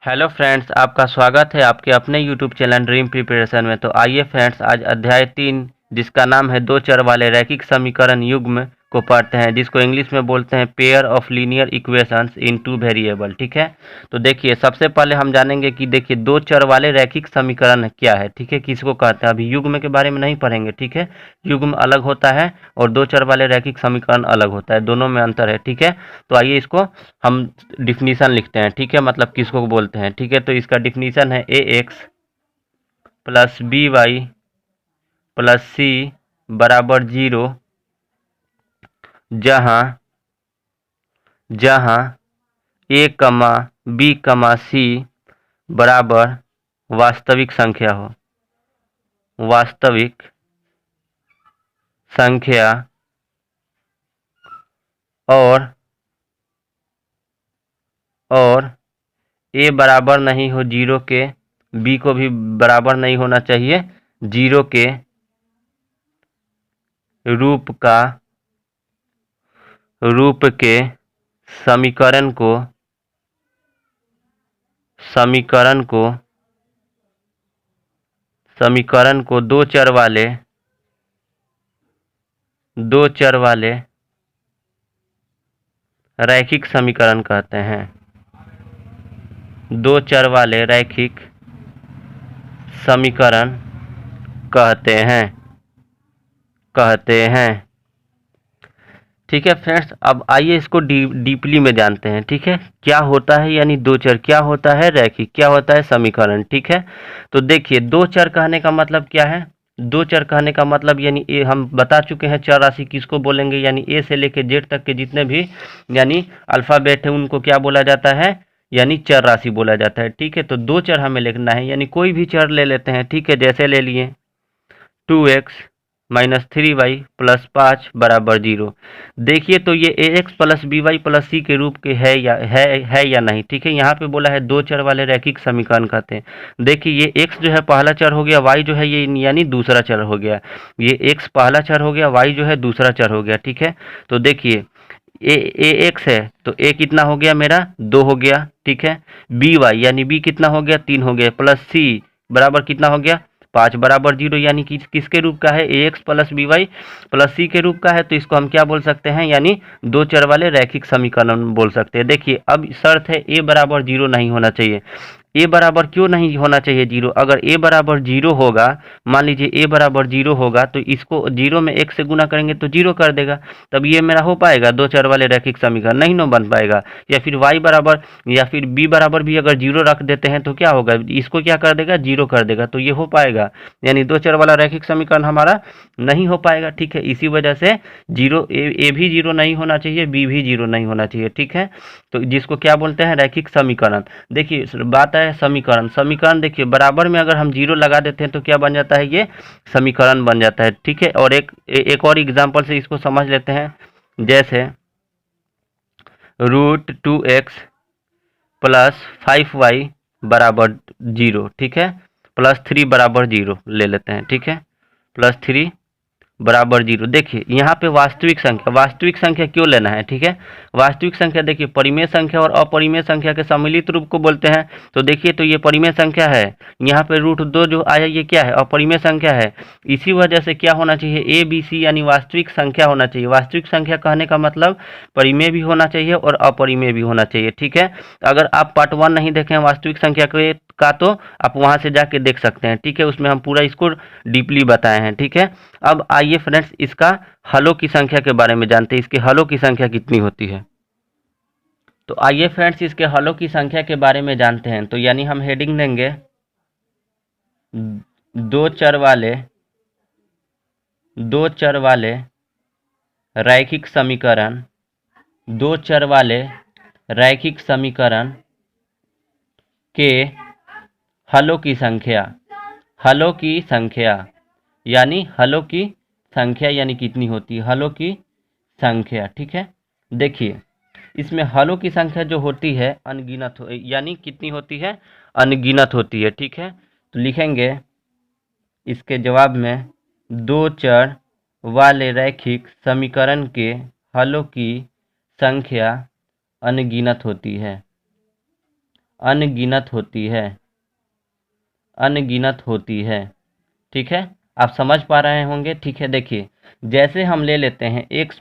Hello friends, आपका स्वागत है आपके अपने यूट्यूब चैनल ड्रीम प्रिपरेशन में। तो आइए फ्रेंड्स, आज अध्याय 3 जिसका नाम है दो चर वाले रैखिक समीकरण युग्म को पढ़ते हैं, जिसको इंग्लिश में बोलते हैं pair of linear equations in two variable. ठीक है, तो देखिए सबसे पहले हम जानेंगे कि देखिए दो चर वाले रैखिक समीकरण क्या है। ठीक है, किसको कहते हैं, अभी युग्म के बारे में नहीं पढ़ेंगे। ठीक है, युग्म अलग होता है और दो चर वाले रैखिक समीकरण अलग होता है, दोनों में अंतर है। ठीक है, तो आइए इसको हम डिफिनीशन लिखते हैं। ठीक है, मतलब किसको बोलते हैं। ठीक है, तो इसका डिफिनीशन है a x plus b y plus c बराबर 0, जहाँ जहाँ ए कमा बी कमा सी बराबर वास्तविक संख्या हो। वास्तविक संख्या और ए बराबर नहीं हो 0 के, बी को भी बराबर नहीं होना चाहिए 0 के रूप के समीकरण को दो चर वाले रैखिक समीकरण कहते हैं। दो चर वाले रैखिक समीकरण कहते हैं। ठीक है फ्रेंड्स, अब आइए इसको डीपली में जानते हैं। ठीक है, क्या होता है यानी दो चर, क्या होता है रैखिक, क्या होता है समीकरण। ठीक है, तो देखिए दो चर कहने का मतलब क्या है। दो चर कहने का मतलब यानी ए हम बता चुके हैं, चर राशि किसको बोलेंगे, यानी ए से लेके जेड तक के जितने भी यानी अल्फ़ाबेट है उनको क्या बोला जाता है, यानी चर राशि बोला जाता है। ठीक है, तो दो चर हमें लिखना है, यानी कोई भी चर ले लेते हैं। ठीक है, जैसे ले लिए 2x माइनस 3y प्लस 5 बराबर 0। देखिए तो ये ax plus b y plus c के रूप के है या नहीं। ठीक है, यहाँ पे बोला है दो चर वाले रैखिक समीकरण कहते हैं। देखिए ये x जो है पहला चर हो गया, y जो है ये यानी दूसरा चर हो गया। ये x पहला चर हो गया, y जो है दूसरा चर हो गया। ठीक है, तो देखिए ए एक्स है तो ए कितना हो गया मेरा 2 हो गया। ठीक है, बी वाई यानी बी कितना हो गया 3 हो गया, प्लस सी बराबर कितना हो गया 5 बराबर 0, यानी कि किसके रूप का है, a x plus b y plus c के रूप का है। तो इसको हम क्या बोल सकते हैं, यानी दो चर वाले रैखिक समीकरण बोल सकते हैं। देखिए अब शर्त है ए बराबर 0 नहीं होना चाहिए। ए बराबर क्यों नहीं होना चाहिए 0, अगर ए बराबर 0 होगा, मान लीजिए ए बराबर 0 होगा तो इसको 0 में 1 से गुना करेंगे तो 0 कर देगा, तब ये मेरा हो पाएगा दो चर वाले रैखिक समीकरण, नहीं ना बन पाएगा। या फिर y बराबर या फिर b बराबर भी अगर 0 रख देते हैं तो क्या होगा, इसको क्या कर देगा 0 कर देगा, तो ये हो पाएगा, यानी दो चर वाला रैखिक समीकरण हमारा नहीं हो पाएगा। ठीक है, इसी वजह से 0 ए भी 0 नहीं होना चाहिए, बी भी 0 नहीं होना चाहिए। ठीक है, तो जिसको क्या बोलते हैं रैखिक समीकरण। देखिए बात है समीकरण देखिए बराबर में अगर हम 0 लगा देते हैं तो क्या बन जाता है, ये समीकरण बन जाता है। ठीक है, और एक और एग्जांपल से इसको समझ लेते हैं, जैसे √2x प्लस 5y बराबर 0। ठीक है, प्लस 3 बराबर 0 ले लेते हैं। ठीक है, प्लस 3 बराबर 0। देखिए यहाँ पे वास्तविक संख्या क्यों लेना है। ठीक है, वास्तविक संख्या देखिए परिमेय संख्या और अपरिमेय संख्या के सम्मिलित रूप को बोलते हैं। तो देखिए तो ये परिमेय संख्या है, यहाँ पे √2 जो आया ये क्या है, अपरिमेय संख्या है। इसी वजह से क्या होना चाहिए, ए बी सी यानी वास्तविक संख्या होना चाहिए। वास्तविक संख्या कहने का मतलब परिमेय भी होना चाहिए और अपरिमेय भी होना चाहिए। ठीक है, अगर आप पार्ट 1 नहीं देखें वास्तविक संख्या का तो आप वहाँ से जाके देख सकते हैं। ठीक है, उसमें हम पूरा इसको डीपली बताए हैं। ठीक है, अब आइए फ्रेंड्स इसका हलों की संख्या के बारे में जानते हैं, इसके हलों की संख्या कितनी होती है। तो आइए फ्रेंड्स इसके हलों की संख्या के बारे में जानते हैं। तो यानी हम हेडिंग देंगे दो चर वाले रैखिक समीकरण, दो चर वाले रैखिक समीकरण के हलों की संख्या यानी हलों की संख्या यानी कितनी होती है, हलों की संख्या। ठीक है, देखिए इसमें हलों की संख्या जो होती है अनगिनत यानी कितनी होती है, अनगिनत होती है। ठीक है, तो लिखेंगे इसके जवाब में दो चर वाले रैखिक समीकरण के हलों की संख्या अनगिनत होती है। अनगिनत होती है, अनगिनत होती है। ठीक है, आप समझ पा रहे होंगे। ठीक है, देखिए जैसे हम ले लेते हैं x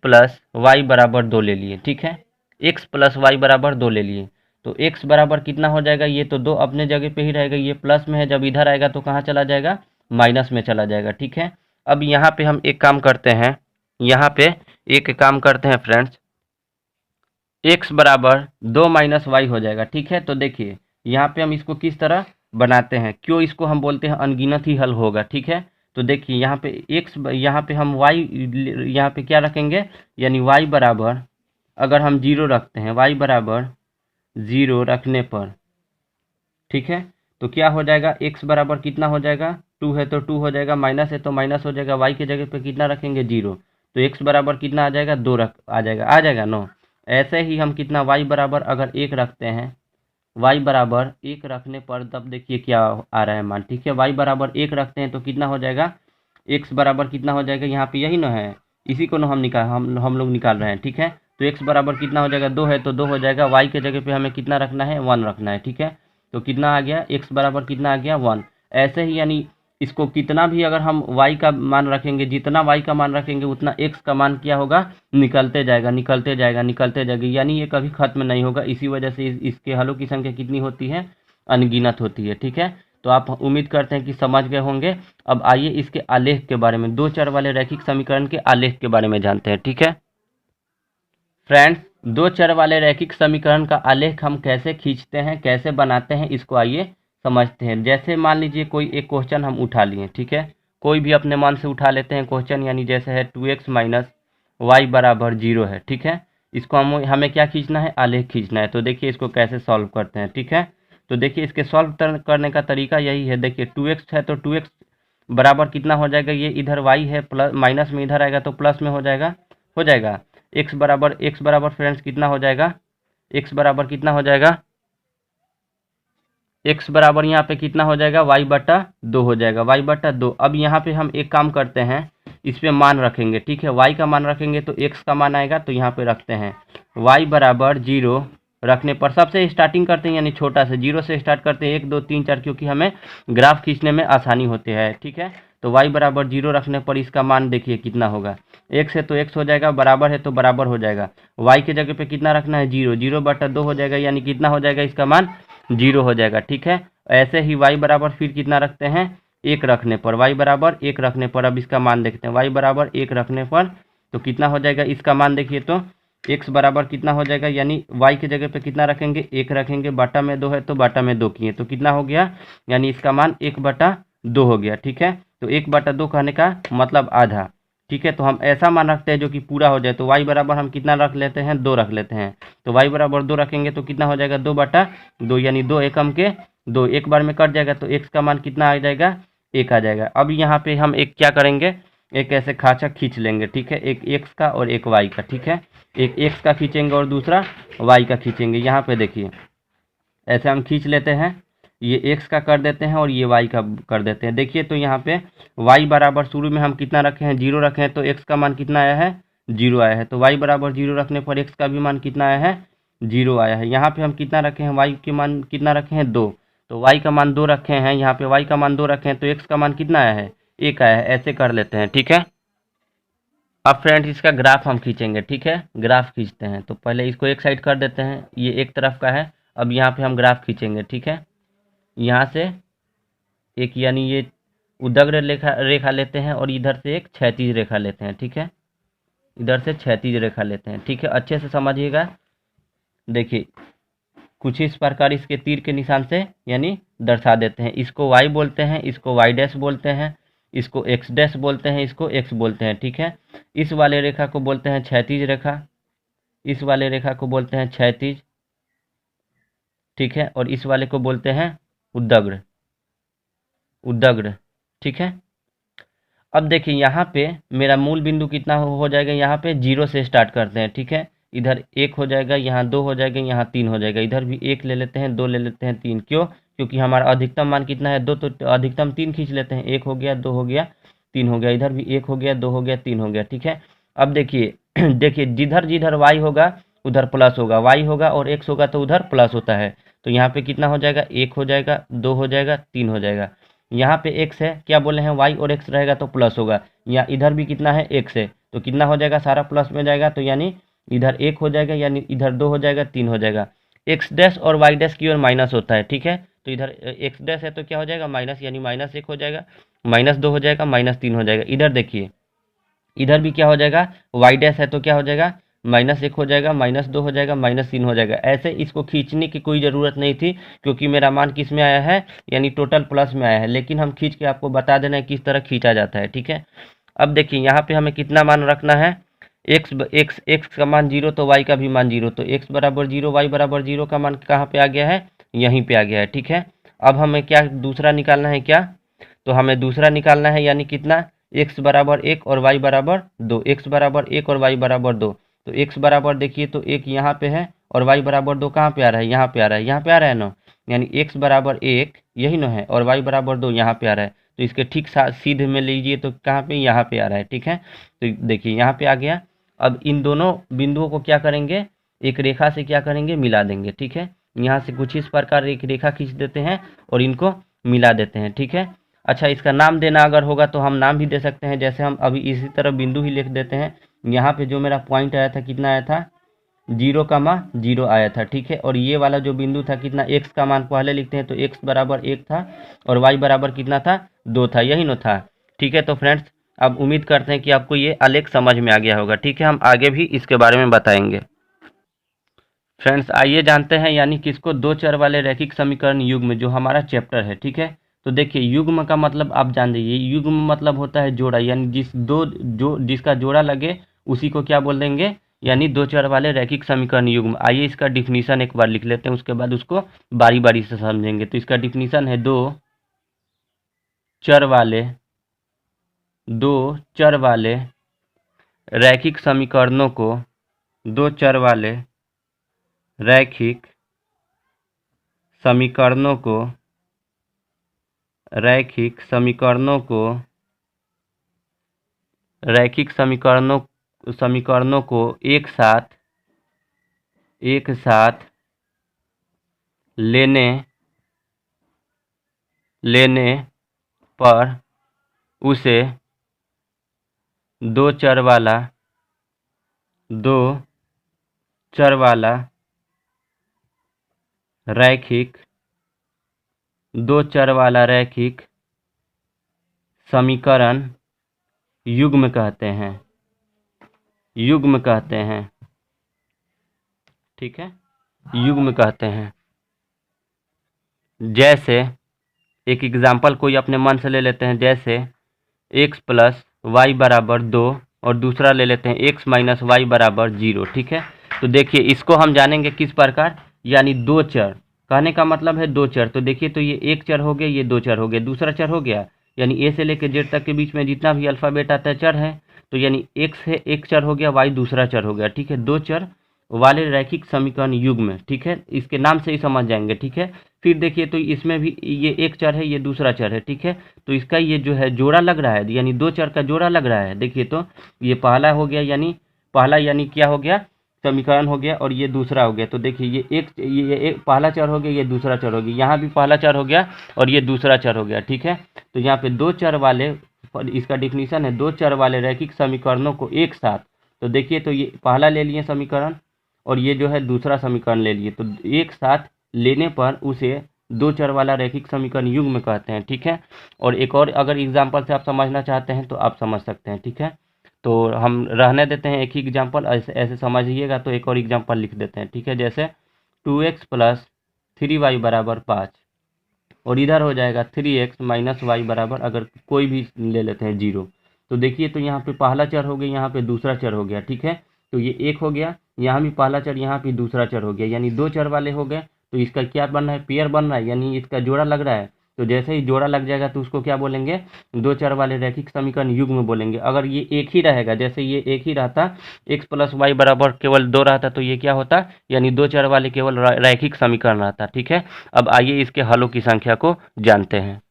प्लस वाई बराबर 2 ले लिए। ठीक है, x प्लस वाई बराबर 2 ले लिए, तो x बराबर कितना हो जाएगा, ये तो 2 अपने जगह पे ही रहेगा, ये प्लस में है, जब इधर आएगा तो कहाँ चला जाएगा, माइनस में चला जाएगा। ठीक है, अब यहाँ पे हम एक काम करते हैं, यहाँ पे एक काम करते हैं फ्रेंड्स, x बराबर 2 माइनस वाई हो जाएगा। ठीक है, तो देखिए यहाँ पे हम इसको किस तरह बनाते हैं, क्यों इसको हम बोलते हैं अनगिनत ही हल होगा। ठीक है, तो देखिए यहाँ पे x, यहाँ पे हम y, यहाँ पे क्या रखेंगे, यानी y बराबर, अगर हम 0 रखते हैं, y बराबर 0 रखने पर, ठीक है, तो क्या हो जाएगा, x बराबर कितना हो जाएगा, 2 है तो 2 हो जाएगा, माइनस है तो माइनस हो जाएगा, y के जगह पे कितना रखेंगे, 0, तो x बराबर कितना आ जाएगा, 2 रख आ जाएगा नो। ऐसे ही हम कितना y बराबर अगर 1 रखते हैं, y बराबर 1 रखने पर तब देखिए क्या आ रहा है मान। ठीक है, y बराबर 1 रखते हैं तो कितना हो जाएगा, x बराबर कितना हो जाएगा, यहाँ पे यही ना है, इसी को ना हम लोग निकाल रहे हैं। ठीक है, तो x बराबर कितना हो जाएगा, 2 है तो 2 हो जाएगा, y के जगह पे हमें कितना रखना है, 1 रखना है। ठीक है, तो कितना आ गया, x बराबर कितना आ गया, 1। ऐसे ही यानी इसको कितना भी अगर हम y का मान रखेंगे, जितना y का मान रखेंगे उतना x का मान क्या होगा, निकलते जाएगा, निकलते जाएगा, निकलते जाएगा, यानी ये कभी खत्म नहीं होगा। इसी वजह से इसके हलों की संख्या कितनी होती है, अनगिनत होती है। ठीक है, तो आप उम्मीद करते हैं कि समझ गए होंगे। अब आइए इसके आलेख के बारे में, 2 चर वाले रैखिक समीकरण के आलेख के बारे में जानते हैं। ठीक है फ्रेंड्स, 2 चर वाले रैखिक समीकरण का आलेख हम कैसे खींचते हैं, कैसे बनाते हैं, इसको आइए समझते हैं। जैसे मान लीजिए कोई एक क्वेश्चन हम उठा लिए, ठीक है, कोई भी अपने मन से उठा लेते हैं क्वेश्चन, यानी जैसे है 2x माइनस वाई बराबर 0 है। ठीक है, इसको हमें क्या खींचना है, आलेख खींचना है। तो देखिए इसको कैसे सॉल्व करते हैं। ठीक है, तो देखिए इसके सॉल्व करने का तरीका यही है। देखिए 2x है तो 2x बराबर कितना हो जाएगा, ये इधर y है, प्लस माइनस में इधर आएगा तो प्लस में हो जाएगा। x बराबर फ्रेंड्स कितना हो जाएगा, x बराबर कितना हो जाएगा, x बराबर यहाँ पे कितना हो जाएगा, y बटा 2 हो जाएगा, y बटा 2। अब यहाँ पे हम एक काम करते हैं, इस पे मान रखेंगे। ठीक है, y का मान रखेंगे तो x का मान आएगा, तो यहाँ पे रखते हैं y बराबर 0 रखने पर, सबसे स्टार्टिंग करते हैं, यानी छोटा से 0 से स्टार्ट करते हैं, 1 2 3 4, क्योंकि हमें ग्राफ खींचने में आसानी होती है। ठीक है, तो y बराबर 0 रखने पर इसका मान देखिए कितना होगा, x है तो x हो जाएगा, बराबर है तो बराबर हो जाएगा, y के जगह पे कितना रखना है, 0, 0 बटा 2 हो जाएगा, यानी कितना हो जाएगा, इसका मान 0 हो जाएगा। ठीक है, ऐसे ही y बराबर फिर कितना रखते हैं, 1 रखने पर, y बराबर 1 रखने पर, अब इसका मान देखते हैं, y बराबर 1 रखने पर तो कितना हो जाएगा, इसका मान देखिए तो x बराबर कितना हो जाएगा, यानी y के जगह पे कितना रखेंगे, 1 रखेंगे, बाटा में 2 है तो बाटा में 2 किए तो कितना हो गया, यानी इसका मान 1 बटा 2 हो गया। ठीक है, तो 1 बटा 2 कहने का मतलब आधा। ठीक है, तो हम ऐसा मान रखते हैं जो कि पूरा हो जाए, तो y बराबर हम कितना रख लेते हैं, 2 रख लेते हैं, तो y बराबर 2 रखेंगे तो कितना हो जाएगा, 2 बटा 2, यानी 2 एकम के 2, एक बार में कट जाएगा, तो x का मान कितना आ जाएगा, 1 आ जाएगा। अब यहाँ पे हम एक क्या करेंगे, एक ऐसे खांचा खींच लेंगे। ठीक है, एक x का और एक y का। ठीक है, एक x का खींचेंगे और दूसरा y का खींचेंगे। यहाँ पे देखिए ऐसे हम खींच लेते हैं, ये x का कर देते हैं और ये y का कर देते हैं। देखिए तो यहाँ पे y बराबर शुरू में हम कितना रखे हैं, 0 रखे हैं, तो x का मान कितना आया है, 0 आया है, तो y बराबर 0 रखने पर x का भी मान कितना आया है, 0 आया है। यहाँ पे हम कितना रखे हैं, y के मान कितना रखे हैं, 2, तो y का मान 2 रखे हैं, यहाँ पे y का मान 2 रखे हैं, तो x का मान कितना आया है, 1 आया है। ऐसे कर लेते हैं। ठीक है, अब फ्रेंड्स इसका ग्राफ हम खींचेंगे। ठीक है, ग्राफ खींचते हैं, तो पहले इसको एक साइड कर देते हैं, ये एक तरफ का है। अब यहाँ पे हम ग्राफ खींचेंगे। ठीक है, यहाँ से एक यानी ये उदग्र रेखा लेते हैं और इधर से एक क्षैतिज रेखा लेते हैं। ठीक है, इधर से क्षैतिज रेखा लेते हैं। ठीक है, अच्छे से समझिएगा। देखिए कुछ इस प्रकार इसके तीर के निशान से यानी दर्शा देते हैं, इसको y बोलते हैं, इसको y डैश बोलते हैं, इसको x डैश बोलते हैं, इसको x बोलते हैं। ठीक है, इस वाले रेखा को बोलते हैं क्षैतिज रेखा, इस वाले रेखा को बोलते हैं क्षैतिज। ठीक है, और इस वाले को बोलते हैं उदग्र, उदग्र। ठीक है, अब देखिए यहाँ पे मेरा मूल बिंदु कितना हो जाएगा, यहाँ पे 0 से स्टार्ट करते हैं। ठीक है, इधर 1 हो जाएगा, यहाँ 2 हो जाएगा, यहाँ 3 हो जाएगा, इधर भी 1 ले लेते हैं, 2 ले लेते हैं, 3। क्यों, क्योंकि हमारा अधिकतम मान कितना है, 2, तो अधिकतम 3 खींच लेते हैं, 1 हो गया, 2 हो गया, 3 हो गया, इधर भी 1 हो गया, 2 हो गया, 3 हो गया। ठीक है, अब देखिए देखिए जिधर जिधर y होगा उधर प्लस होगा, y होगा और x होगा तो उधर प्लस होता है। तो यहाँ पे कितना हो जाएगा, 1 हो जाएगा, 2 हो जाएगा, 3 हो जाएगा। यहाँ पे x है, क्या बोले हैं, y और x रहेगा तो प्लस होगा। या इधर भी कितना है, x है, तो कितना हो जाएगा, सारा प्लस में जाएगा, तो यानी इधर 1 हो जाएगा, यानी इधर 2 हो जाएगा, 3 हो जाएगा। x डैश और y डैश की ओर माइनस होता है, ठीक है। तो इधर x डैश है तो क्या हो जाएगा, माइनस, यानी -1 हो जाएगा, -2 हो जाएगा, -3 हो जाएगा। इधर देखिए, इधर भी क्या हो जाएगा, y डैश है तो क्या हो जाएगा, -1 हो जाएगा, -2 हो जाएगा, -3 हो जाएगा। ऐसे इसको खींचने की कोई ज़रूरत नहीं थी, क्योंकि मेरा मान किस में आया है, यानी टोटल प्लस में आया है। लेकिन हम खींच के आपको बता देना है किस तरह खींचा जाता है, ठीक है। अब देखिए यहाँ पे हमें कितना मान रखना है, x का मान 0 तो y का भी मान 0, तो x बराबर 0, y बराबर 0 का मान कहाँ पे आ गया है, यहीं पे आ गया है, ठीक है। अब हमें क्या दूसरा निकालना है, क्या, तो हमें दूसरा निकालना है, यानी कितना, x बराबर 1 और y बराबर 2, x बराबर 1 और y बराबर 2। तो x बराबर देखिए तो 1 यहाँ पे है और y बराबर 2 कहाँ पे आ रहा है, यहाँ पे आ रहा है, यहाँ पे आ रहा है ना, यानी x बराबर 1 यही ना है और y बराबर 2 यहाँ पे आ रहा है। तो इसके ठीक सीधे में लीजिए तो कहाँ पे, यहाँ पे आ रहा है, ठीक है। तो देखिए यहाँ पे आ गया। अब इन दोनों बिंदुओं को क्या करेंगे, एक रेखा से क्या करेंगे, मिला देंगे, ठीक है। यहाँ से कुछ इस प्रकार एक रेखा खींच देते हैं और इनको मिला देते हैं, ठीक है। अच्छा, इसका नाम देना अगर होगा तो हम नाम भी दे सकते हैं, जैसे हम अभी इसी तरह बिंदु ही लिख देते हैं। यहाँ पे जो मेरा पॉइंट आया था, कितना आया था, 0,0 आया था, ठीक है। और ये वाला जो बिंदु था कितना, x का मान पहले लिखते हैं, तो x बराबर 1 था और y बराबर कितना था, 2 था, यही ना था, ठीक है। तो फ्रेंड्स, अब उम्मीद करते हैं कि आपको ये आलेख समझ में आ गया होगा, ठीक है। हम आगे भी इसके बारे में बताएंगे। फ्रेंड्स, आइए जानते हैं, यानी किसको, दो चर वाले रैखिक समीकरण युग्म, जो हमारा चैप्टर है, ठीक है। तो देखिए, युग्म का मतलब आप जान लीजिए, युग्म मतलब होता है जोड़ा, यानी जिसका जोड़ा लगे उसी को क्या बोल देंगे, यानी दो चर वाले रैखिक समीकरण युग्म। आइए इसका डिफिनीशन एक बार लिख लेते हैं, उसके बाद उसको बारी बारी से समझेंगे। तो इसका डिफिनीशन है, दो चर वाले रैखिक समीकरणों को, दो चर वाले रैखिक समीकरणों को एक साथ लेने पर उसे दो चर वाला रैखिक समीकरण युग्म कहते हैं, ठीक है, युग्म कहते हैं। जैसे एक एग्जाम्पल कोई अपने मन से ले लेते हैं, जैसे x प्लस वाई बराबर 2 और दूसरा ले लेते हैं x माइनस वाई बराबर 0, ठीक है। तो देखिए, इसको हम जानेंगे किस प्रकार, यानी दो चर, कहने का मतलब है दो चर। तो देखिए, तो ये एक चर हो गया, ये दो चर हो गया, दूसरा चर हो गया, यानी ए से लेकर जेड तक के बीच में जितना भी अल्फ़ाबेट आता है चर है। तो यानी x है, एक चर हो गया, y दूसरा चर हो गया, ठीक है। दो चर वाले रैखिक समीकरण युग्म, ठीक है, इसके नाम से ही समझ जाएंगे, ठीक है। फिर देखिए, तो इसमें भी ये एक चर है, ये दूसरा चर है, ठीक है। तो इसका ये जो है जोड़ा लग रहा है, यानी दो चर का जोड़ा लग रहा है। देखिए, तो ये पहला हो गया, यानी क्या हो गया, समीकरण हो गया, और ये दूसरा हो गया। तो देखिए, ये एक पहला चर हो गया, ये दूसरा चर हो गया, यहाँ भी पहला चर हो गया और ये दूसरा चर हो गया, ठीक है। तो यहाँ पे दो चर वाले, इसका डिफिनीशन है, दो चर वाले रैखिक समीकरणों को एक साथ। तो देखिए, तो ये पहला ले लिए समीकरण और ये जो है दूसरा समीकरण ले लिए, तो एक साथ लेने पर उसे दो चर वाला रैखिक समीकरण युग्म कहते हैं, ठीक है। और एक और अगर एग्जाम्पल से आप समझना चाहते हैं तो आप समझ सकते हैं, ठीक है। तो हम रहने देते हैं एक ही एग्जाम्पल, ऐसे समझिएगा। तो एक और एग्जाम्पल लिख देते हैं, ठीक है। जैसे 2x प्लस 3y बराबर 5 और इधर हो जाएगा 3x माइनस वाई बराबर, अगर कोई भी ले लेते हैं 0। तो देखिए, तो यहाँ पे पहला चर हो गया, यहाँ पे दूसरा चर हो गया, ठीक है। तो ये एक हो गया, यहाँ भी पहला चर, यहाँ भी दूसरा चर हो गया, यानी दो चर वाले हो गए। तो इसका क्या बन रहा है, पेयर बन रहा है, यानी इसका जोड़ा लग रहा है। तो जैसे ही जोड़ा लग जाएगा तो उसको क्या बोलेंगे, दो चर वाले रैखिक समीकरण युग्म बोलेंगे। अगर ये एक ही रहेगा, जैसे ये एक ही रहता, x प्लस वाई बराबर केवल 2 रहता, तो ये क्या होता, यानी दो चर वाले केवल रैखिक समीकरण रहता, ठीक है। अब आइए इसके हलों की संख्या को जानते हैं।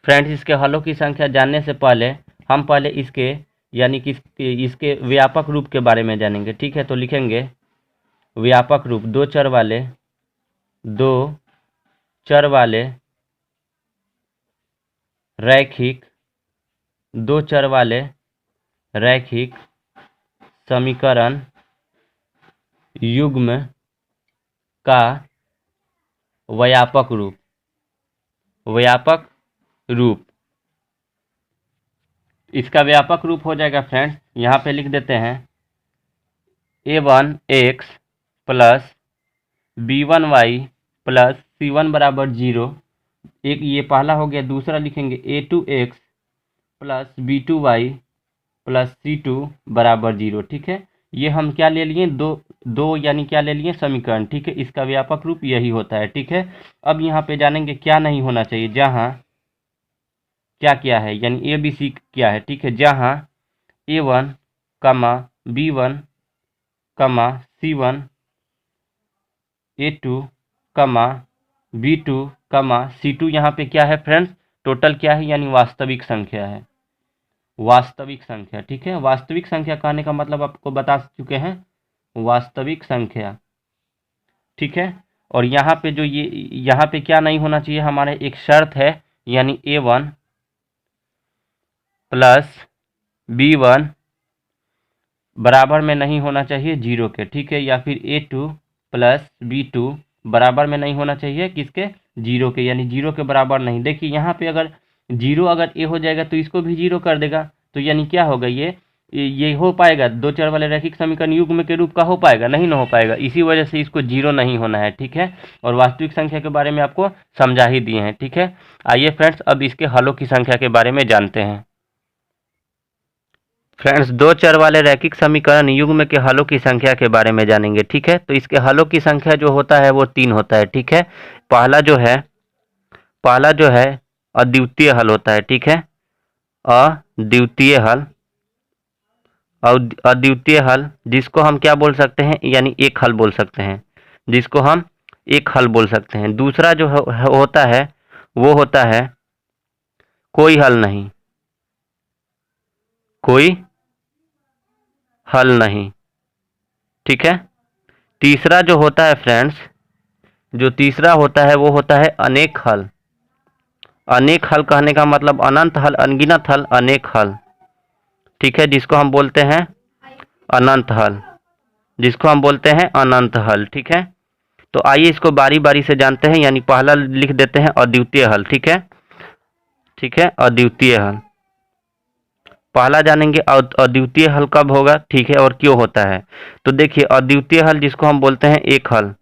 फ्रेंड्स, इसके हलों की संख्या जानने से पहले हम इसके यानी कि इसके व्यापक रूप के बारे में जानेंगे। ठीक है, तो लिखेंगे व्यापक रूप दो चर वाले रैखिक दो चर वाले रैखिक समीकरण युग्म का व्यापक रूप। इसका व्यापक रूप हो जाएगा फ्रेंड्स, यहाँ पे लिख देते हैं a1x plus b1y plus c1 बराबर 0। एक ये पहला हो गया। दूसरा लिखेंगे a2x plus b2y plus c2 बराबर 0। ठीक है, ये हम क्या ले लिए, दो यानी क्या ले लिए, समीकरण। ठीक है, इसका व्यापक रूप यही होता है। ठीक है, अब यहाँ पे जानेंगे क्या नहीं होना चाहिए, जहाँ क्या है, यानी ए बी सी क्या है। ठीक है, जहाँ a1 b1 c1 a2 b2 c2 यहाँ पे क्या है फ्रेंड्स, टोटल क्या है, यानी वास्तविक संख्या है, वास्तविक संख्या। ठीक है, वास्तविक संख्या कहने का मतलब आपको बता चुके हैं, वास्तविक संख्या। ठीक है, और यहाँ पे जो ये यहाँ पे क्या नहीं होना चाहिए, हमारे एक शर्त है, यानी a1 प्लस b1 बराबर में नहीं होना चाहिए 0 के। ठीक है, या फिर a2 प्लस b2 बराबर में नहीं होना चाहिए किसके, 0 के, यानी 0 के बराबर नहीं। देखिए यहाँ पे अगर 0 अगर a हो जाएगा तो इसको भी 0 कर देगा, तो यानी क्या होगा, ये हो पाएगा, दो चर वाले रैखिक समीकरण युग्म के रूप का हो पाएगा, नहीं ना हो पाएगा। इसी वजह से इसको 0 नहीं होना है। ठीक है, और वास्तविक संख्या के बारे में आपको समझा ही दिए हैं। ठीक है, आइए फ्रेंड्स अब इसके हलों की संख्या के बारे में जानते हैं। फ्रेंड्स, दो चर वाले रैखिक समीकरण युग्म के हलों की संख्या के बारे में जानेंगे। ठीक है, तो इसके हलों की संख्या जो होता है वो 3 होता है। ठीक है, पहला जो है अद्वितीय हल होता है। ठीक है, अद्वितीय हल, और अद्वितीय हल जिसको हम क्या बोल सकते हैं, यानी एक हल बोल सकते हैं, जिसको हम एक हल बोल सकते हैं। दूसरा जो होता है वो होता है कोई हल नहीं, कोई हल नहीं। ठीक है, तीसरा जो होता है फ्रेंड्स, जो तीसरा होता है वो होता है अनेक हल। अनेक हल कहने का मतलब अनंत हल, अनगिनत हल, अनेक हल। ठीक है, जिसको हम बोलते हैं अनंत हल, जिसको हम बोलते हैं अनंत हल। ठीक है, तो आइए इसको बारी बारी से जानते हैं। यानी पहला लिख देते हैं अद्वितीय हल। ठीक है, अद्वितीय हल पहला जानेंगे। अद्वितीय हल कब होगा, ठीक है, और क्यों होता है। तो देखिए अद्वितीय हल जिसको हम बोलते हैं एक हल,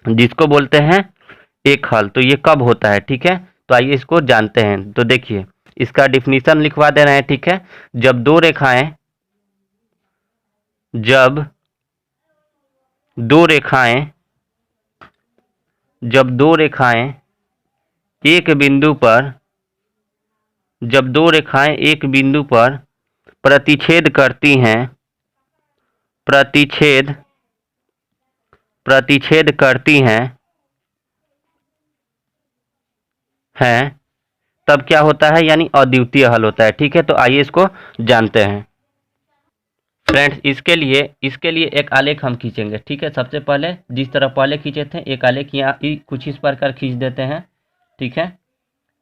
जिसको बोलते हैं एक हल, तो ये कब होता है। ठीक है, तो आइए इसको जानते हैं। तो देखिए इसका डिफिनीशन लिखवा दे रहे हैं। ठीक है, जब दो रेखाएं एक बिंदु पर प्रतिच्छेद करती हैं, तब क्या होता है, यानी अद्वितीय हल होता है। ठीक है, तो आइए इसको जानते हैं। फ्रेंड्स, इसके लिए एक आलेख हम खींचेंगे। ठीक है, सबसे पहले जिस तरह पहले खींचे थे एक आलेख यहाँ कुछ इस प्रकार खींच देते हैं। ठीक है,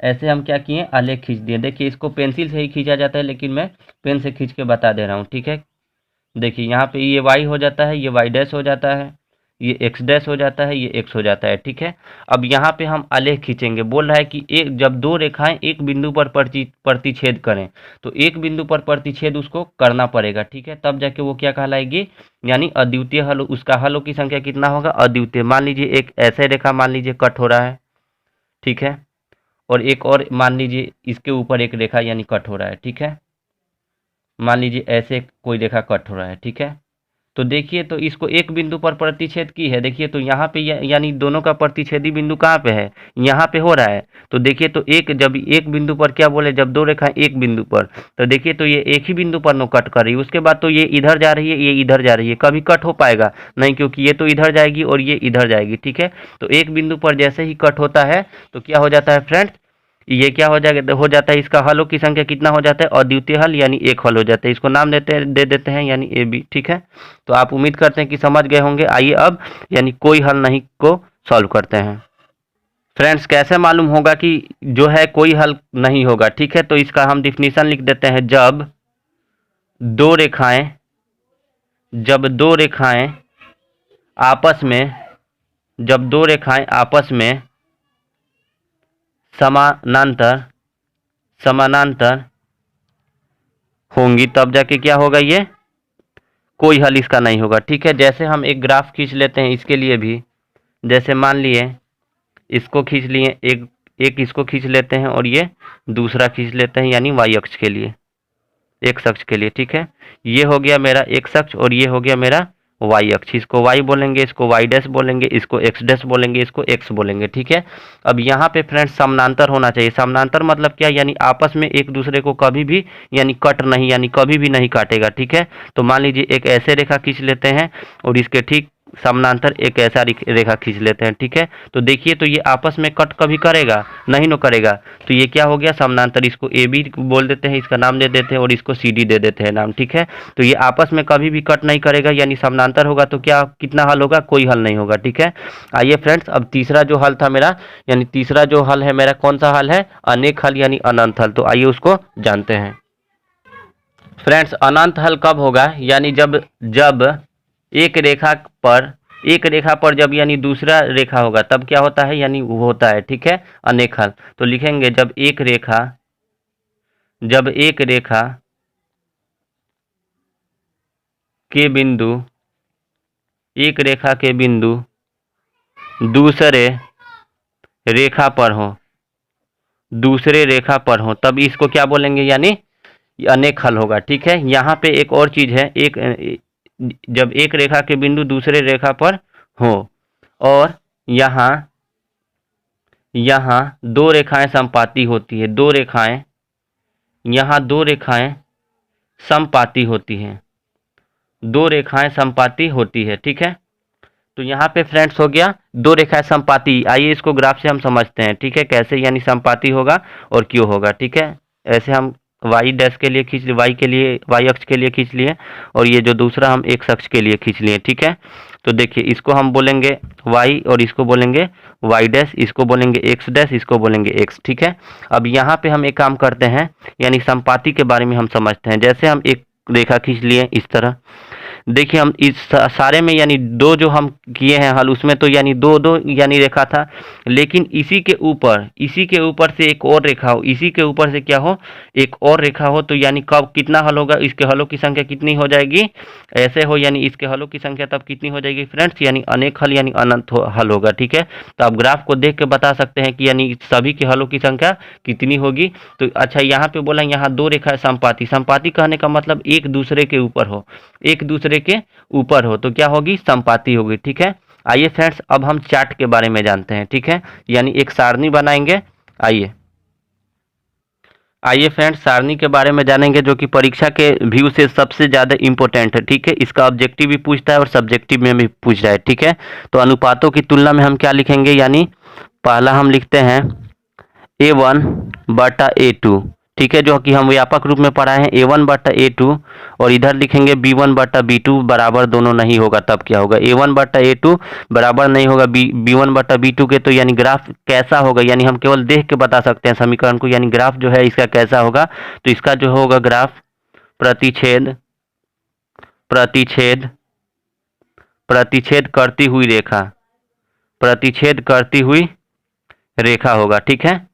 ऐसे हम क्या किए, आलेख खींच दिए। देखिए इसको पेंसिल से ही खींचा जाता है, लेकिन मैं पेन से खींच के बता दे रहा हूँ। ठीक है, देखिए यहाँ पे ये y हो जाता है, ये y डैश हो जाता है, ये x डैश हो जाता है, ये x हो जाता है। ठीक है, अब यहाँ पे हम आलेख खींचेंगे। बोल रहा है कि जब दो रेखाएं एक बिंदु पर प्रतिच्छेद करें, तो एक बिंदु पर प्रतिच्छेद उसको करना पड़ेगा। ठीक है, तब जाके वो क्या कहलाएगी, यानी अद्वितीय हल। उसका हलों की संख्या कितना होगा, अद्वितीय। मान लीजिए एक ऐसे रेखा मान लीजिए कट हो रहा है। ठीक है, और एक और मान लीजिए इसके ऊपर एक रेखा यानी कट हो रहा है। ठीक है, मान लीजिए ऐसे कोई रेखा कट हो रहा है। ठीक है, तो देखिए तो इसको एक बिंदु पर प्रतिच्छेद की है। देखिए तो यहाँ पे यानी दोनों का प्रतिच्छेदी बिंदु कहाँ पे है, यहाँ पे हो रहा है। तो देखिए तो जब एक बिंदु पर क्या बोले, जब दो रेखाएं एक बिंदु पर, तो देखिए तो ये एक ही बिंदु पर नो कट कर रही है। उसके बाद तो ये इधर जा रही है, ये इधर जा रही है, कभी कट हो पाएगा नहीं, क्योंकि ये तो इधर जाएगी और ये इधर जाएगी। ठीक है, तो एक बिंदु पर जैसे ही कट होता है तो क्या हो जाता है फ्रेंड्स, ये क्या हो जाता है, इसका हलों की संख्या कितना हो जाता है, अद्वितीय हल यानी एक हल हो जाता है। इसको नाम दे देते हैं यानी ए बी। ठीक है, तो आप उम्मीद करते हैं कि समझ गए होंगे। आइए अब यानी कोई हल नहीं को सॉल्व करते हैं। फ्रेंड्स, कैसे मालूम होगा कि जो है कोई हल नहीं होगा? ठीक है, तो इसका हम डिफिनीशन लिख देते हैं। जब दो रेखाएं आपस में समानांतर होंगी तब जाके क्या होगा, ये कोई हल इसका नहीं होगा। ठीक है, जैसे हम एक ग्राफ खींच लेते हैं इसके लिए भी। जैसे मान लिए इसको खींच लिए, एक इसको खींच लेते हैं और ये दूसरा खींच लेते हैं यानी वाई अक्ष के लिए, एक्स अक्ष के लिए। ठीक है, ये हो गया मेरा एक्स अक्ष और ये हो गया मेरा वाई अक्ष। इसको वाई बोलेंगे, इसको वाई डैश बोलेंगे, इसको एक्स डैश बोलेंगे, इसको एक्स बोलेंगे। ठीक है, अब यहाँ पे फ्रेंड्स समानांतर होना चाहिए। समानांतर मतलब क्या, यानी आपस में एक दूसरे को कभी भी यानी कट नहीं, यानी कभी भी नहीं काटेगा। ठीक है, तो मान लीजिए एक ऐसे रेखा खींच लेते हैं और इसके ठीक समानांतर एक ऐसा रेखा खींच लेते हैं। ठीक है, तो देखिए, तो ये आपस में कट कभी करेगा नहीं, नो करेगा। तो ये क्या हो गया, समानांतर। इसको ए बी बोल देते हैं, इसका नाम दे देते हैं और इसको सी डी दे देते हैं नाम। ठीक है, तो ये आपस में कभी भी कट नहीं करेगा यानी समानांतर होगा। तो क्या कितना हल होगा, कोई हल नहीं होगा। ठीक है, आइए फ्रेंड्स, अब तीसरा जो हल था मेरा, यानी तीसरा जो हल है मेरा, कौन सा हल है, अनेक हल यानी अनंत हल। तो आइए उसको जानते हैं। फ्रेंड्स, अनंत हल कब होगा, यानी जब एक रेखा पर जब यानी दूसरा रेखा होगा तब क्या होता है, यानी वो होता है। ठीक है, अनेक हल। तो लिखेंगे जब एक रेखा के बिंदु दूसरे रेखा पर हो तब इसको क्या बोलेंगे, यानी अनेक हल होगा। ठीक है, यहाँ पे एक और चीज है, जब एक रेखा के बिंदु दूसरे रेखा पर हो और यहाँ दो रेखाएं संपाती होती है, यहाँ दो रेखाएं संपाती होती है। ठीक है, तो यहाँ पे फ्रेंड्स हो गया दो रेखाएं संपाती। आइए इसको ग्राफ से हम समझते हैं। ठीक है, कैसे यानी संपाती होगा और क्यों होगा। ठीक है, ऐसे हम वाई डैश के लिए खींच लिए, वाई अक्ष के लिए खींच लिए और ये जो दूसरा हम एक्स अक्ष के लिए खींच लिए। ठीक है, तो देखिए, इसको हम बोलेंगे वाई और इसको बोलेंगे वाई डैश, इसको बोलेंगे एक्स डैश, इसको बोलेंगे एक्स। ठीक है, अब यहाँ पे हम एक काम करते हैं, यानी संपाती के बारे में हम समझते हैं। जैसे हम एक रेखा खींच लिए इस तरह, देखिए हम इस सारे में यानी दो जो हम किए हैं हल, उसमें तो यानी दो यानी रेखा था, लेकिन इसी के ऊपर से एक और रेखा हो, इसी के ऊपर से क्या हो, एक और रेखा हो, तो यानी कब कितना हल होगा, इसके हलों की संख्या कितनी हो जाएगी, ऐसे हो, यानी इसके हलों की संख्या तब कितनी हो जाएगी फ्रेंड्स, यानी अनेक हल यानी अनंत हल होगा। ठीक है, तो आप ग्राफ को देख के बता सकते हैं कि यानी सभी के हलों की संख्या कितनी होगी। तो अच्छा, यहाँ पे बोला यहाँ दो रेखा संपाती कहने का मतलब एक दूसरे के ऊपर हो तो क्या होगी, संपाती होगी। ठीक है, आइए फ्रेंड्स, अब हम चार्ट के बारे में जानते हैं। ठीक है, यानी एक सारणी बनाएंगे। आइए फ्रेंड्स, सारणी के बारे में जानेंगे, जो कि परीक्षा के व्यू से सबसे ज़्यादा इंपॉर्टेंट है। ठीक है, इसका ऑब्जेक्टिव भी पूछता है और सब्जेक्टिव में भी पूछ रहा है। ठीक है, तो अनुपातों की तुलना में हम क्या लिखेंगे, यानी पहला हम लिखते हैं A1/A2। ठीक है, जो कि हम व्यापक रूप में पढ़ाए हैं, A1/A2, और इधर लिखेंगे B1/B2 बराबर दोनों नहीं होगा तब क्या होगा, A1/A2 बराबर नहीं होगा B1/B2 के। तो यानी ग्राफ कैसा होगा, यानी हम केवल देख के बता सकते हैं समीकरण को, यानी ग्राफ जो है इसका कैसा होगा, तो इसका जो होगा ग्राफ प्रतिच्छेद करती हुई रेखा होगा। ठीक है,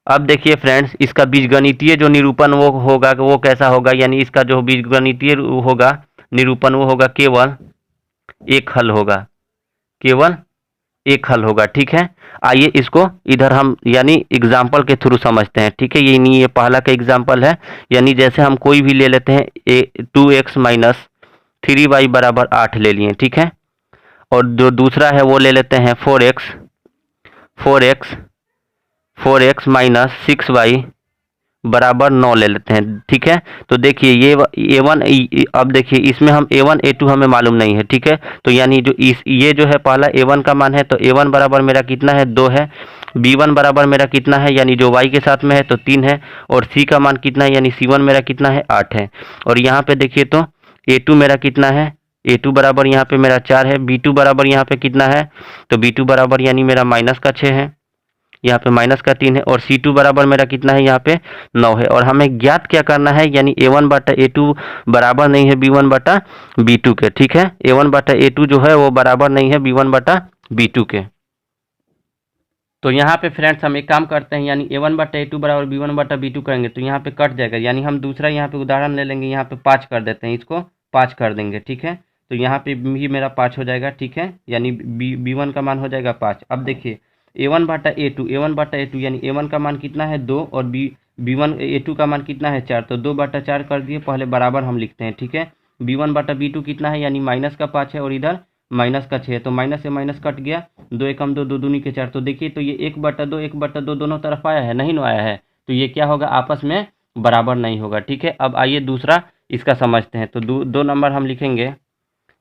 अब देखिए फ्रेंड्स, इसका बीजगणितीय जो निरूपण वो होगा, वो कैसा होगा, यानी इसका जो बीजगणितीय होगा निरूपण वो होगा केवल एक हल होगा। ठीक है, आइए इसको इधर हम यानी एग्जाम्पल के थ्रू समझते हैं। ठीक है, ये पहला का एग्जाम्पल है, यानी जैसे हम कोई भी ले लेते हैं 2x - 3y बराबर 8 ले लिए। ठीक है, और जो दूसरा है वो ले लेते हैं 4x - 6y बराबर 9 ले लेते हैं। ठीक है, तो देखिए ये A1, अब देखिए इसमें हम A1 A2 हमें मालूम नहीं है। ठीक है, तो यानी जो ये जो है पहला A1 का मान है, तो A1 बराबर मेरा कितना है, 2 है, B1 बराबर मेरा कितना है, यानी जो y के साथ में है तो 3 है, और C का मान कितना है, यानी C1 मेरा कितना है 8 है। और यहाँ पे देखिए तो A2 मेरा कितना है, A2 बराबर यहाँ पे मेरा 4 है, B2 बराबर यहाँ पे कितना है, तो B2 बराबर यानी मेरा माइनस का 6 है, यहाँ पे माइनस का 3 है, और C2 बराबर मेरा कितना है, यहाँ पे 9 है। और हमें ज्ञात क्या करना है, यानी A1 बटा A2 बराबर नहीं है B1 बटा B2 के, ठीक है। A1 बटा A2 जो है वो बराबर नहीं है B1 बटा B2 के। तो यहाँ पे फ्रेंड्स हम एक काम करते हैं, यानी A1 बटा A2 बराबर B1 बटा B2 करेंगे तो यहाँ पे कट जाएगा, यानी हम दूसरा यहाँ पे उदाहरण ले लेंगे, यहाँ पे 5 कर देते हैं, इसको 5 कर देंगे, ठीक है। तो यहाँ पे भी मेरा 5 हो जाएगा, ठीक है, यानी B1 का मान हो जाएगा 5। अब देखिए A1 बटा A2 यानी A1 का मान कितना है 2 और B1 A2 का मान कितना है 4, तो 2 बटा 4 कर दिए, पहले बराबर हम लिखते हैं, ठीक है। B1 बटा B2 कितना है, यानी माइनस का 5 है, और इधर माइनस का 6 है, तो माइनस से माइनस कट गया, 2 एकम 2, 2 दूनी के 4। तो देखिए तो ये 1/2 दोनों तरफ आया है, नहीं ना आया है, तो ये क्या होगा, आपस में बराबर नहीं होगा, ठीक है। अब आइए दूसरा इसका समझते हैं। तो 2 नंबर हम लिखेंगे,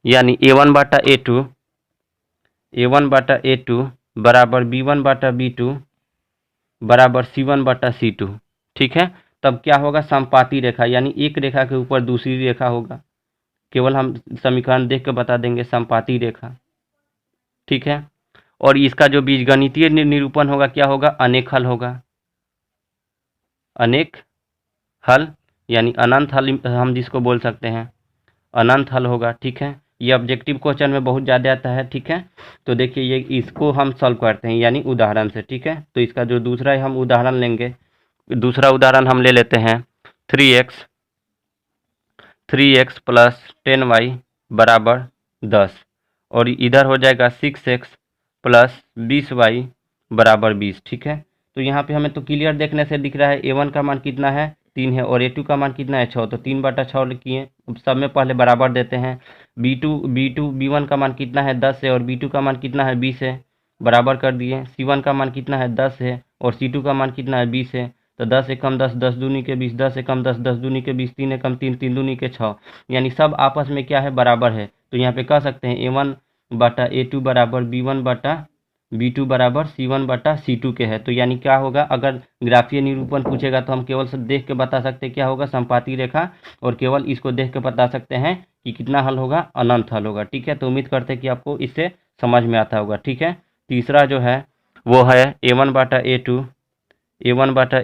यानी A1 बटा A2 बराबर B1 बटा B2 बराबर C1 बटा C2, ठीक है। तब क्या होगा, समपाती रेखा, यानी एक रेखा के ऊपर दूसरी रेखा होगा, केवल हम समीकरण देख के बता देंगे, समपाती रेखा, ठीक है। और इसका जो बीजगणितीय निरूपण होगा क्या होगा, अनेक हल होगा, अनेक हल, यानी अनंत हल हम जिसको बोल सकते हैं, अनंत हल होगा, ठीक है। ये ऑब्जेक्टिव क्वेश्चन में बहुत ज़्यादा आता है, ठीक है। तो देखिए ये इसको हम सॉल्व करते हैं, यानी उदाहरण से, ठीक है। तो इसका जो दूसरा है हम उदाहरण लेंगे, दूसरा उदाहरण हम ले लेते हैं 3x प्लस 10y बराबर 10, और इधर हो जाएगा 6x प्लस 20y बराबर 20, ठीक है। तो यहाँ पे हमें तो क्लियर देखने से दिख रहा है A1 का मान कितना है 3 है, और A2 का मान कितना है 6, तो 3 बटा 6 किए, सब में पहले बराबर देते हैं। B1 का मान कितना है 10 है, और B2 का मान कितना है 20 है, बराबर कर दिए। C1 का मान कितना है 10 है, और C2 का मान कितना है 20 है, तो 10 एकम 10, 10 दूनी के 20, 10 एकम 10, 10 दूनी के 20, 3 एकम 3, 3 दूनी के 6, यानी सब आपस में क्या है, बराबर है। तो यहाँ पे कह सकते हैं A1 बटा A2 बराबर B1 बटा B2 बराबर C1 बटा C2 के है। तो यानी क्या होगा, अगर ग्राफीय निरूपण पूछेगा तो हम केवल सब देख के बता सकते हैं क्या होगा, समपाती रेखा, और केवल इसको देख के बता सकते हैं कि कितना हल होगा, अनंत हल होगा, ठीक है। तो उम्मीद करते हैं कि आपको इससे समझ में आता होगा, ठीक है। तीसरा जो है वो है A1 बटा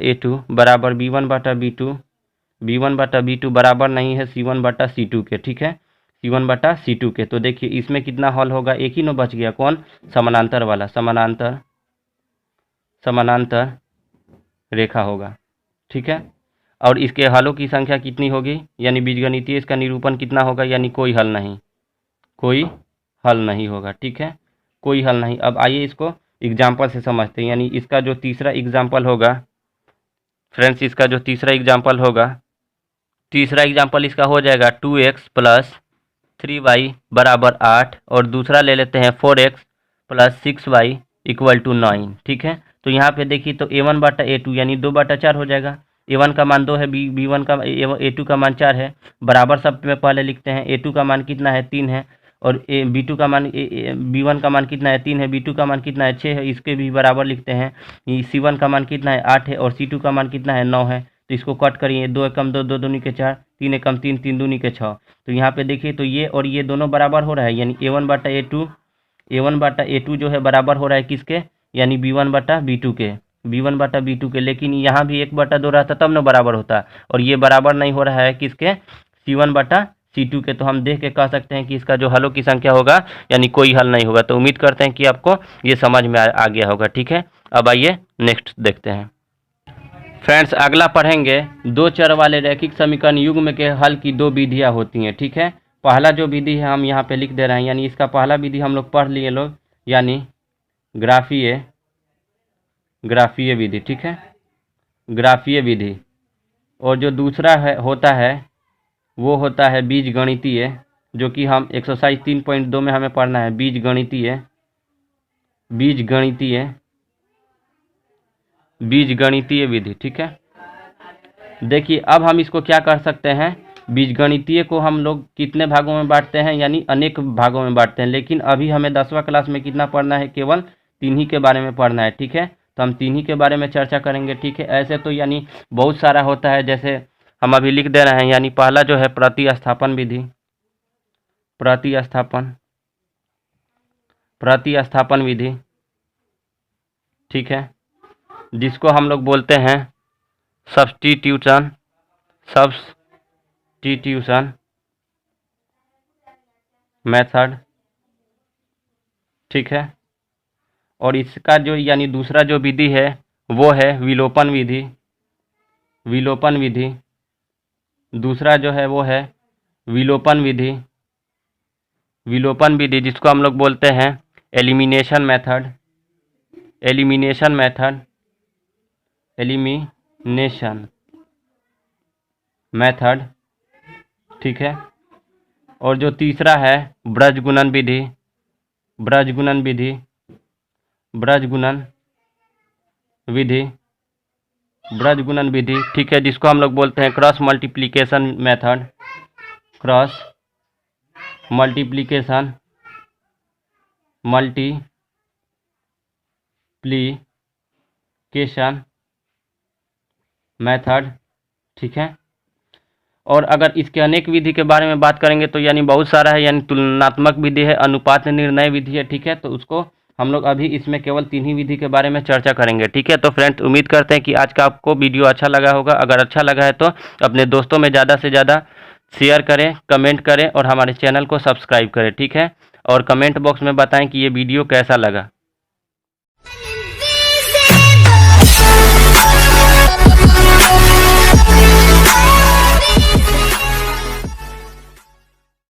A2 बराबर B1 बटा B2 बराबर नहीं है C1 बटा C2 के, ठीक है, C1 बटा C2 के। तो देखिए इसमें कितना हल होगा, एक ही नो बच गया, कौन, समानांतर वाला, समानांतर रेखा होगा, ठीक है। और इसके हलों की संख्या कितनी होगी, यानी बीजगणितीय इसका निरूपण कितना होगा, यानी कोई हल नहीं होगा, ठीक है, कोई हल नहीं। अब आइए इसको एग्जाम्पल से समझते हैं, यानी इसका जो तीसरा एग्जाम्पल होगा फ्रेंड्स, इसका जो तीसरा एग्जाम्पल इसका हो जाएगा 2x प्लस 3y बराबर 8, और दूसरा ले लेते हैं 4x plus 6y equal to 9, ठीक है। तो यहाँ पे देखिए तो A1 बटा A2 यानी 2 बटा 4 हो जाएगा, A1 का मान 2 है, B1 का A2 का मान 4 है, बराबर सब में पहले लिखते हैं। A2 का मान कितना है 3 है, और B2 का मान B1 का मान कितना है 3 है, B2 का मान कितना है 6 है, इसके भी बराबर लिखते हैं। C1 का मान कितना है 8 है, और C2 का मान कितना है 9 है, तो इसको कट करिए, 2 एकम 2, 2 दूनी के 4, 3 एकम 3, 3 दूनी के 6। तो यहाँ पे देखिए तो ये और ये दोनों बराबर हो रहा है, यानी A1 बटा A2 जो है बराबर हो रहा है किसके, यानी B1 बटा B2 के, लेकिन यहाँ भी 1/2 रहता तब न बराबर होता, और ये बराबर नहीं हो रहा है किसके, C1 बटा C2 के। तो हम देख के कह सकते हैं कि इसका जो हलों की संख्या होगा, यानी कोई हल नहीं होगा। तो उम्मीद करते हैं कि आपको ये समझ में आ गया होगा, ठीक है। अब आइए नेक्स्ट देखते हैं फ्रेंड्स, अगला पढ़ेंगे 2 चर वाले रैखिक समीकरण युग्म के हल की 2 विधियाँ होती हैं, ठीक है। पहला जो विधि है हम यहाँ पे लिख दे रहे हैं, यानी इसका पहला विधि हम लोग पढ़ लिए लोग, यानी ग्राफीय विधि, ठीक है, ग्राफीय विधि। और जो दूसरा होता है वो होता है बीजगणितीय, जो कि हम एक्सरसाइज 3.2 में हमें पढ़ना है, बीजगणितीय विधि, ठीक है। देखिए अब हम इसको क्या कर सकते हैं, बीजगणितीय को हम लोग कितने भागों में बांटते हैं, यानी अनेक भागों में बांटते हैं, लेकिन अभी हमें 10वां क्लास में कितना पढ़ना है, केवल 3 ही के बारे में पढ़ना है, ठीक है। तो हम 3 ही के बारे में चर्चा करेंगे, ठीक है। ऐसे तो यानी बहुत सारा होता है, जैसे हम अभी लिख दे रहे हैं, यानी पहला जो है प्रतिस्थापन विधि, प्रतिस्थापन विधि, ठीक है, जिसको हम लोग बोलते हैं सब्स्टिट्यूशन मेथड, ठीक है। और इसका जो यानी दूसरा जो विधि है वो है विलोपन विधि, दूसरा जो है वो है विलोपन विधि, जिसको हम लोग बोलते हैं एलिमिनेशन मेथड, ठीक है। और जो तीसरा है ब्रजगुणन विधि, ठीक है, जिसको हम लोग बोलते हैं क्रॉस मल्टीप्लिकेशन मेथड, ठीक है। और अगर इसके अनेक विधि के बारे में बात करेंगे तो यानी बहुत सारा है, यानी तुलनात्मक विधि है, अनुपात निर्णय विधि है, ठीक है। तो उसको हम लोग अभी इसमें केवल 3 ही विधि के बारे में चर्चा करेंगे, ठीक है। तो फ्रेंड्स, उम्मीद करते हैं कि आज का आपको वीडियो अच्छा लगा होगा। अगर अच्छा लगा है तो अपने दोस्तों में ज़्यादा से ज़्यादा शेयर करें, कमेंट करें और हमारे चैनल को सब्सक्राइब करें, ठीक है। और कमेंट बॉक्स में बताएं कि ये वीडियो कैसा लगा।